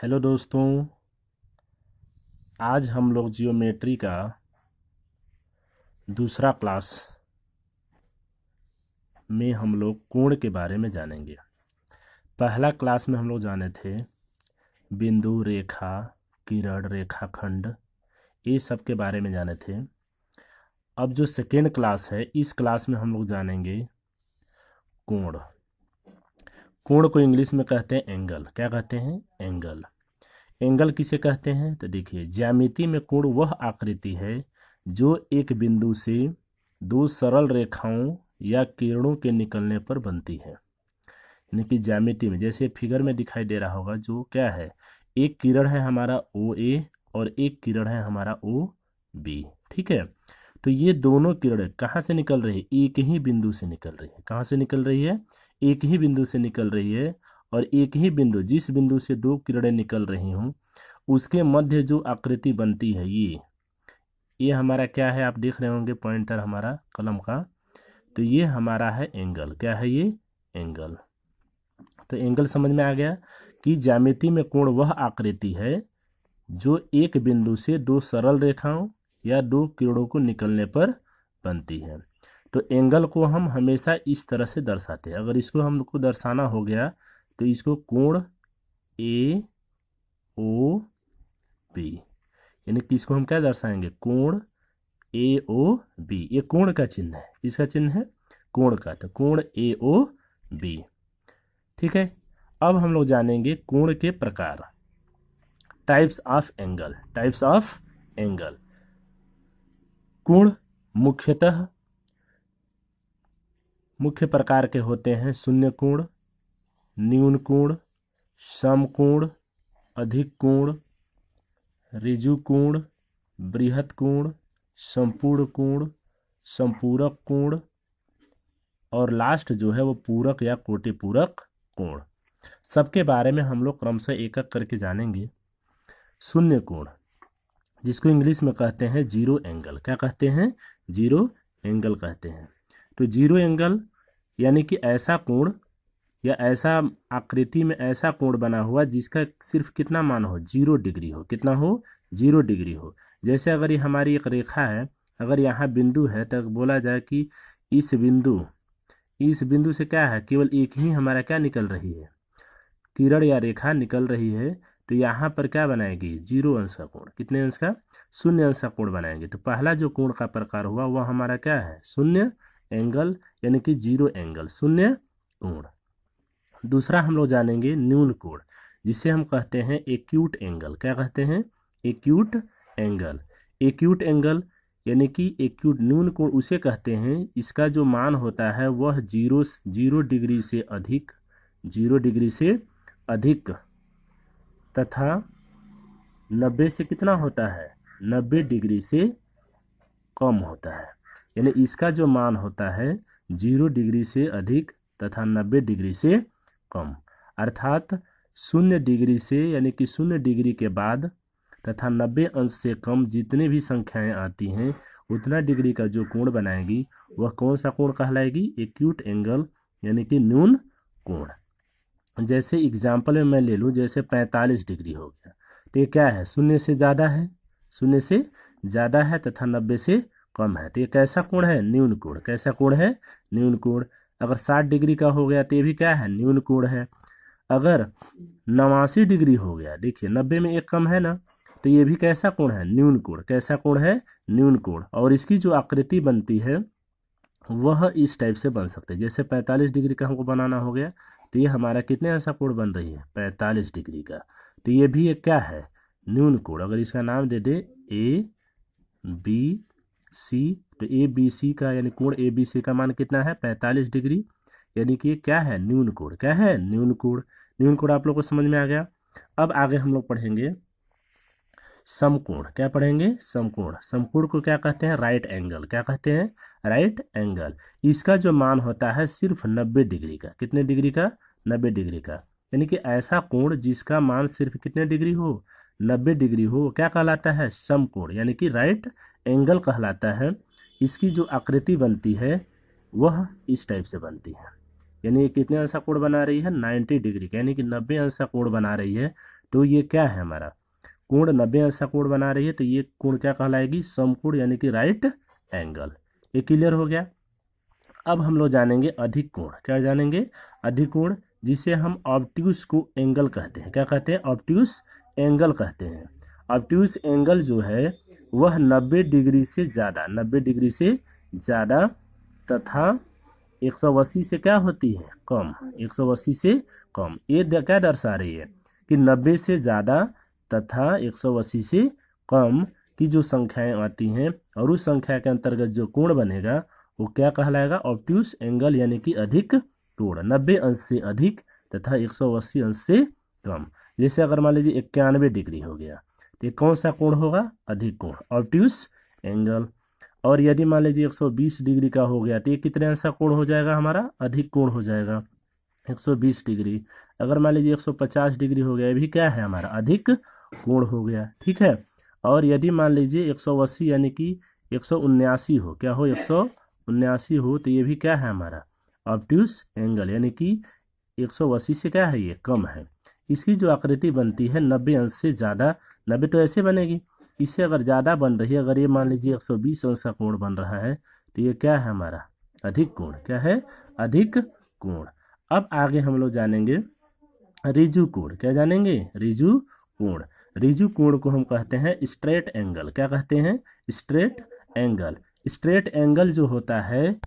Hello दोस्तों, आज हम लोग जियोमेट्री का दूसरा क्लास में हम लोग कोण के बारे में जानेंगे। पहला क्लास में हम लोग जाने थे बिंदु, रेखा, किरण, रेखाखंड, ये सब के बारे में जाने थे। अब जो सेकेंड क्लास है, इस क्लास में हम लोग जानेंगे कोण। कोण को इंग्लिश में कहते हैं एंगल। क्या कहते हैं? एंगल। एंगल किसे कहते हैं? तो देखिए, ज्यामिति में कोण वह आकृति है जो एक बिंदु से दो सरल रेखाओं या किरणों के निकलने पर बनती है। यानी कि ज्यामिति में, जैसे फिगर में दिखाई दे रहा होगा, जो क्या है, एक किरण है हमारा ओ ए और एक किरण है हमारा ओ बी। ठीक है, तो ये दोनों किरणें कहाँ से निकल रही है? एक ही बिंदु से निकल रही है। कहाँ से निकल रही है? एक ही बिंदु से निकल रही है। और एक ही बिंदु, जिस बिंदु से दो किरणें निकल रही हों, उसके मध्य जो आकृति बनती है, ये हमारा क्या है? आप देख रहे होंगे पॉइंटर हमारा कलम का, तो ये हमारा है एंगल। क्या है ये? एंगल। तो एंगल समझ में आ गया कि ज्यामिति में कोण वह आकृति है जो एक बिंदु से दो सरल रेखाओं या दो किरणों को निकलने पर बनती है। तो एंगल को हम हमेशा इस तरह से दर्शाते हैं। अगर इसको हमको दर्शाना हो गया तो इसको कोण ए ओ बी, यानी कि इसको हम क्या दर्शाएंगे? कोण ए ओ बी। ये कोण का चिन्ह है। इसका चिन्ह है कोण का, तो कोण ए ओ बी। ठीक है, अब हम लोग जानेंगे कोण के प्रकार, types of angle. Types of angle. कोण मुख्यतः मुख्य प्रकार के होते हैं शून्य कोण, न्यून कोण, समकोण, अधिक कोण, ऋजु कोण, बृहत कोण, संपूर्ण कोण, संपूरक कोण, और लास्ट जो है वो पूरक या कोटिपूरक कोण। सबके बारे में हम लोग क्रमशः एक एक करके जानेंगे। शून्य कोण, जिसको इंग्लिश में कहते हैं जीरो एंगल। क्या कहते हैं? जीरो एंगल कहते हैं। तो जीरो एंगल यानी कि ऐसा कोण या ऐसा आकृति में ऐसा कोण बना हुआ जिसका सिर्फ कितना मान हो? 0 डिग्री हो। कितना हो? 0 डिग्री हो। जैसे अगर ये हमारी एक रेखा है, अगर यहाँ बिंदु है, तो बोला जाए कि इस बिंदु से क्या है, केवल एक ही हमारा क्या निकल रही है? किरण या रेखा निकल रही है। तो यहाँ पर क्या बनाएगी? 0 अंश का कोण। कितने अंश का? 0 अंश का कोण बनाएंगे। तो पहला जो कोण का प्रकार हुआ वह हमारा क्या है? शून्य एंगल, यानी कि जीरो एंगल, शून्य कोण। दूसरा हम लोग जानेंगे न्यून कोण, जिसे हम कहते हैं एक्यूट एंगल। क्या कहते हैं? Acute angle. एक्यूट एंगल यानी कि एक्यूट न्यून कोण उसे कहते हैं इसका जो मान होता है वह 0 डिग्री से अधिक, 0 डिग्री से अधिक तथा 90 से कितना होता है? 90 डिग्री से कम होता है। यानी इसका जो मान होता है 0 डिग्री से अधिक तथा 90 डिग्री से कम, अर्थात 0 डिग्री से, यानी कि 0 डिग्री के बाद तथा 90 अंश से कम जितने भी संख्याएं आती हैं, उतना डिग्री का जो कोण बनाएगी वह कौन सा कोण कहलाएगी? एक्यूट एंगल, यानी कि न्यून कोण। जैसे एग्जाम्पल में मैं ले लूँ, जैसे 45 डिग्री हो गया, तो ये क्या है? 0 से ज़्यादा है, 0 से ज़्यादा है तथा 90 से कम है। तो ये कैसा कोण है? न्यून कोण। कैसा कोण है? न्यून कोण। अगर 60 डिग्री का हो गया तो ये भी क्या है? न्यून कोण है। अगर 89 डिग्री हो गया, देखिए 90 में एक कम है ना, तो ये भी कैसा कोण है? न्यून कोण। कैसा कोण है? न्यून कोण। और इसकी जो आकृति बनती है वह इस टाइप से बन सकते हैं। जैसे 45 डिग्री का हमको बनाना हो गया, तो ये हमारा कितने ऐसा कोण बन रही है? 45 डिग्री का। तो ये भी एक क्या है? न्यून कोण। अगर इसका नाम दे दे ए बी सी, तो ए बी सी का यानी कोण ए बी सी का मान कितना है? 45 डिग्री, यानी कि ये क्या है? न्यून कोण। क्या है? न्यून कोण। न्यून कोण आप लोग को समझ में आ गया। अब आगे हम लोग पढ़ेंगे समकोण। क्या पढ़ेंगे? समकोण। समकोण को क्या कहते हैं? Right angle. क्या कहते हैं? Right angle. इसका जो मान होता है सिर्फ 90 डिग्री का। कितने डिग्री का? 90 डिग्री का। यानी कि ऐसा कोण जिसका मान सिर्फ कितने डिग्री हो? 90 डिग्री हो, क्या कहलाता है? समकोण, यानी कि राइट एंगल कहलाता है। इसकी जो आकृति बनती है वह इस टाइप से बनती है। यानी ये कितने अंश का कोण बना रही है? 90 डिग्री का, यानी कि 90 अंश का कोण बना रही है। तो ये क्या है हमारा कोण 90 अंश का कोण बना रही है, तो ये कोण क्या कहलाएगी, समकोण यानी कि राइट एंगल। ये क्लियर हो गया। अब हम लोग जानेंगे अधिक कोण। क्या जानेंगे, अधिक कोण, जिसे हम ऑब्ट्यूस को एंगल कहते हैं। क्या कहते हैं, ऑब्ट्यूस एंगल कहते हैं। ऑब्ट्यूस एंगल जो है वह 90 डिग्री से ज़्यादा, 90 डिग्री से ज़्यादा तथा 180 से क्या होती है, कम, 180 से कम। ये क्या दर्शा रही है कि 90 से ज़्यादा तथा 180 से कम की जो संख्याएं आती हैं और उस संख्या के अंतर्गत जो कोण बनेगा वो क्या कहलाएगा, ऑब्ट्यूस एंगल यानी कि अधिक कोण। 90 अंश से अधिक तथा 180 अंश से कम। जैसे अगर मान लीजिए 91 डिग्री हो गया तो ये कौन सा कोण होगा, अधिक कोण, ऑब्ट्यूस एंगल। और यदि मान लीजिए 120 डिग्री का हो गया तो ये कितने अंश का कोण हो जाएगा, हमारा अधिक कोण हो जाएगा, 120 डिग्री। अगर मान लीजिए 150 डिग्री हो गया, ये भी क्या है, हमारा अधिक कोण हो गया। ठीक है। और यदि मान लीजिए 180 यानी कि 179 हो, क्या हो, 179 हो, तो ये भी क्या है, हमारा ऑब्ट्यूस एंगल यानी कि 180 से क्या है, ये कम है। इसकी जो आकृति बनती है 90 अंश से ज़्यादा, 90 तो ऐसे बनेगी, इससे अगर ज़्यादा बन रही है, अगर ये मान लीजिए 120 अंश का कोण बन रहा है तो ये क्या है, हमारा अधिक कोण। क्या है, अधिक कोण। अब आगे हम लोग जानेंगे रिजु कोण। क्या जानेंगे, रिजु कोण। रिजु कोण को हम कहते हैं स्ट्रेट एंगल। क्या कहते हैं, स्ट्रेट एंगल। स्ट्रेट एंगल जो होता है,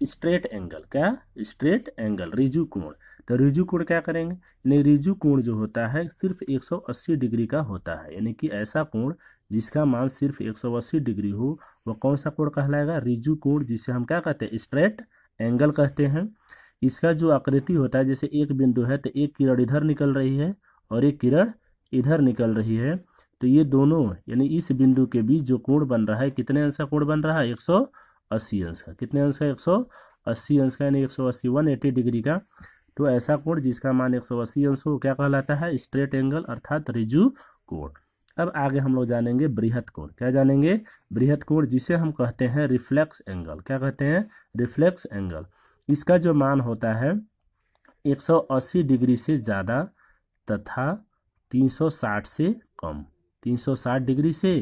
स्ट्रेट एंगल, क्या, स्ट्रेट एंगल, रिजु कोण। तो रिजु कोण क्या करेंगे, यानी रिजु कोण जो होता है सिर्फ 180 डिग्री का होता है, यानी कि ऐसा कोण जिसका मान सिर्फ 180 डिग्री हो वह कौन सा कोण कहलाएगा, रिजु कोण, जिसे हम क्या कहते हैं, स्ट्रेट एंगल कहते हैं। इसका जो आकृति होता है, जैसे एक बिंदु है तो एक किरण इधर निकल रही है और एक किरण इधर निकल रही है, तो ये दोनों यानी इस बिंदु के बीच जो कोण बन रहा है, कितने अंश का कोण बन रहा है, 180 अंश का। कितने अंश का, 180 अंश का, यानी 180, 180 डिग्री का। तो ऐसा कोण जिसका मान 180 अंश हो क्या कहलाता है, स्ट्रेट एंगल अर्थात रिजु कोण। अब आगे हम लोग जानेंगे बृहत कोण। क्या जानेंगे, बृहत कोण, जिसे हम कहते हैं रिफ्लेक्स एंगल। क्या कहते हैं, रिफ्लेक्स एंगल। इसका जो मान होता है 180 डिग्री से ज़्यादा तथा 360 से कम, 360 डिग्री से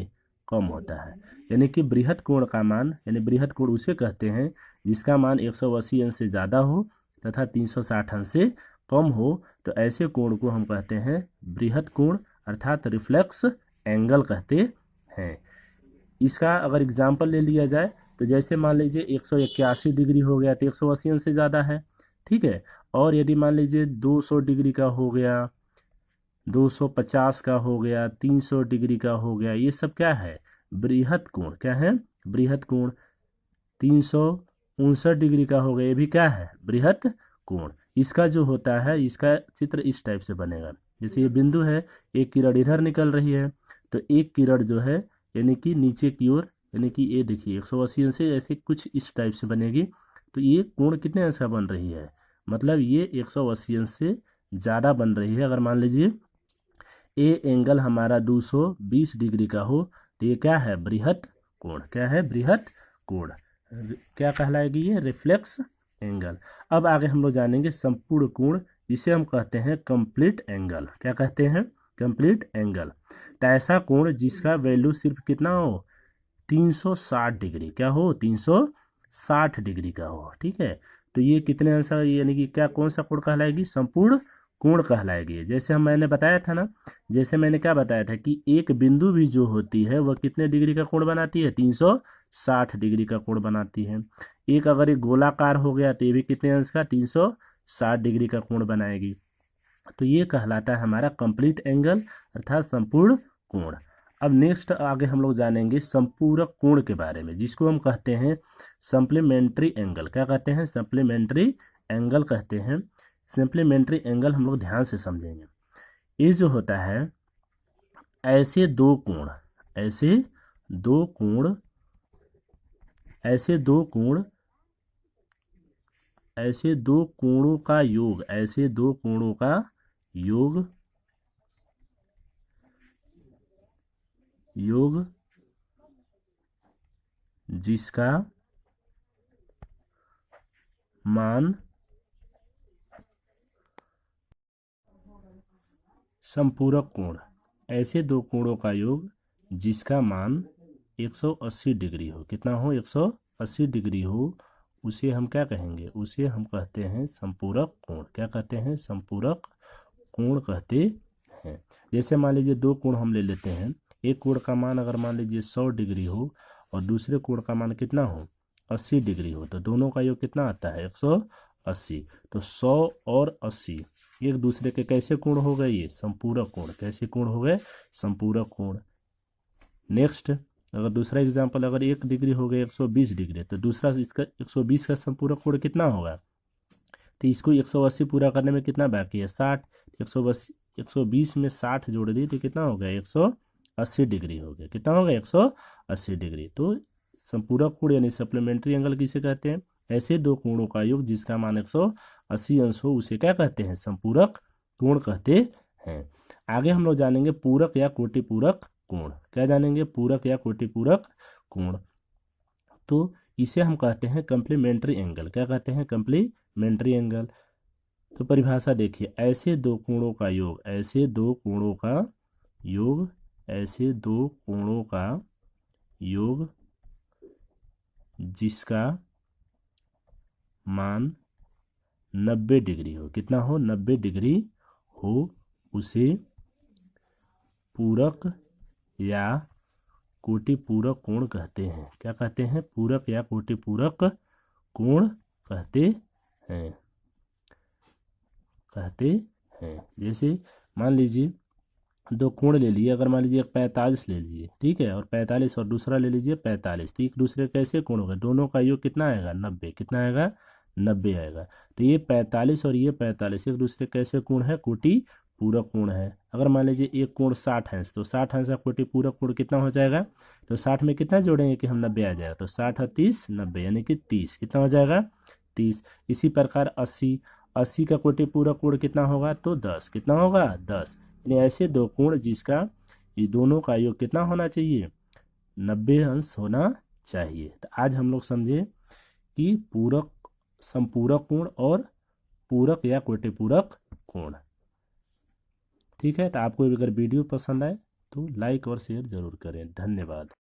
कम होता है। यानी कि बृहत कोण का मान, यानी बृहत कोण उसे कहते हैं जिसका मान 180 अंश से ज़्यादा हो तथा 360 अंश से कम हो, तो ऐसे कोण को हम कहते हैं बृहत कोण अर्थात रिफ्लेक्स एंगल कहते हैं। इसका अगर एग्जाम्पल ले लिया जाए तो जैसे मान लीजिए 181 डिग्री हो गया तो 180 अंश से ज़्यादा है, ठीक है। और यदि मान लीजिए 200 डिग्री का हो गया, 250 का हो गया, 300 डिग्री का हो गया, ये सब क्या है, बृहत कोण। क्या है, बृहत कोण। 359 डिग्री का हो गया, ये भी क्या है, बृहत कोण। इसका जो होता है, इसका चित्र इस टाइप से बनेगा, जैसे ये बिंदु है, एक किरण इधर निकल रही है तो एक किरण जो है यानी कि नीचे की ओर, यानी कि ये देखिए 180 अंश से ऐसे कुछ इस टाइप से बनेगी। तो ये कोण कितने अंश का बन रही है, मतलब ये 180 अंश से ज़्यादा बन रही है। अगर मान लीजिए ए एंगल हमारा 220 डिग्री का हो तो ये क्या है, बृहत कोण। क्या है, बृहत कोण। क्या कहलाएगी, ये रिफ्लेक्स एंगल। अब आगे हम लोग जानेंगे संपूर्ण कोण, जिसे हम कहते हैं कंप्लीट एंगल। क्या कहते हैं, कंप्लीट एंगल। तो ऐसा कोण जिसका वैल्यू सिर्फ कितना हो, 360 डिग्री, क्या हो, 360 डिग्री का हो, ठीक है। तो ये कितने अंश, यानी कि क्या, कौन सा कोण कहलाएगी, संपूर्ण कोण कहलाएगी। जैसे मैंने बताया था ना, जैसे मैंने क्या बताया था कि एक बिंदु भी जो होती है वह कितने डिग्री का कोण बनाती है, 360 डिग्री का कोण बनाती है। एक अगर एक गोलाकार हो गया तो ये भी कितने अंश का, 360 डिग्री का कोण बनाएगी। तो ये कहलाता है हमारा कंप्लीट एंगल अर्थात संपूर्ण कोण। अब नेक्स्ट आगे हम लोग जानेंगे संपूरक कोण के बारे में, जिसको हम कहते हैं सप्लीमेंट्री एंगल। क्या कहते हैं, सप्लीमेंट्री एंगल कहते हैं। सप्लीमेंट्री एंगल हम लोग ध्यान से समझेंगे। ये जो होता है, ऐसे दो कोण, ऐसे दो कोण, ऐसे दो कोण, ऐसे दो कोणों का योग, ऐसे दो कोणों का योग, योग जिसका मान संपूरक कोण, ऐसे दो कोणों का योग जिसका मान 180 डिग्री हो। कितना हो? 180 डिग्री हो, उसे हम क्या कहेंगे? उसे हम कहते हैं संपूरक कोण। क्या कहते हैं? संपूरक कोण कहते हैं। जैसे मान लीजिए दो कोण हम ले लेते हैं, एक कोण का मान अगर मान लीजिए 100 डिग्री हो और दूसरे कोण का मान कितना हो? 80 डिग्री हो, तो दोनों का योग कितना आता है? 180। तो 100 और 80 एक दूसरे के कैसे कोण हो गए? ये संपूरक कोण। कैसे कोण हो गए? संपूरक कोण। नेक्स्ट, अगर दूसरा एग्जांपल, अगर 1 डिग्री हो गया 120 डिग्री, तो दूसरा इसका 120 का संपूरक कोण कितना होगा? तो इसको 180 पूरा करने में कितना बाकी है? 60। 120 में 60 जोड़ दिए तो कितना हो गया? 180 डिग्री हो गया। कितना हो गया? 180 डिग्री। तो संपूरक कोण यानी सप्लीमेंट्री एंगल किसे कहते हैं? ऐसे दो कोणों का योग जिसका मान 180 अंश हो, उसे क्या कहते हैं? संपूरक कोण कहते हैं। आगे हम लोग जानेंगे पूरक या कोटिपूरक कोण। क्या जानेंगे? पूरक या कोटिपूरक कोण। तो इसे हम कहते हैं कम्प्लीमेंट्री एंगल। क्या कहते हैं? Complementary angle. तो परिभाषा देखिए, ऐसे दो कोणों का योग, ऐसे दो कोणों का योग, ऐसे दो कोणों का योग जिसका मान 90 डिग्री हो। कितना हो? 90 डिग्री हो, उसे पूरक या कोटिपूरक कोण कहते हैं। क्या कहते हैं? पूरक या कोटिपूरक कोण कहते हैं। जैसे मान लीजिए दो कोण ले लिए, अगर मान लीजिए 45 ले लीजिए, ठीक है, और 45 और दूसरा ले लीजिए 45, तो एक दूसरे कैसे कोण होगा? दोनों का योग कितना आएगा? 90। कितना आएगा? 90 आएगा। तो ये 45 और ये 45 एक दूसरे कैसे कोण है? कोटिपूरक कोण है। अगर मान लीजिए एक कोण 60 है, तो 60 अंश का कोटिपूरक कोण कितना हो जाएगा? तो 60 में कितना जोड़ेंगे कि हम 90 आ जाएगा? तो 60 और 30 90, यानी कि 30। कितना हो जाएगा? 30। इसी प्रकार 80 का कोटिपूरक कोण कितना होगा? तो 10। कितना होगा? 10। यानी ऐसे दो कोण जिसका ये दोनों का योग कितना होना चाहिए? 90 अंश होना चाहिए। तो आज हम लोग समझे कि पूरक, संपूरक कोण और पूरक या कोटिपूरक कोण। ठीक है, तो आपको अगर वीडियो पसंद आए तो लाइक और शेयर जरूर करें। धन्यवाद।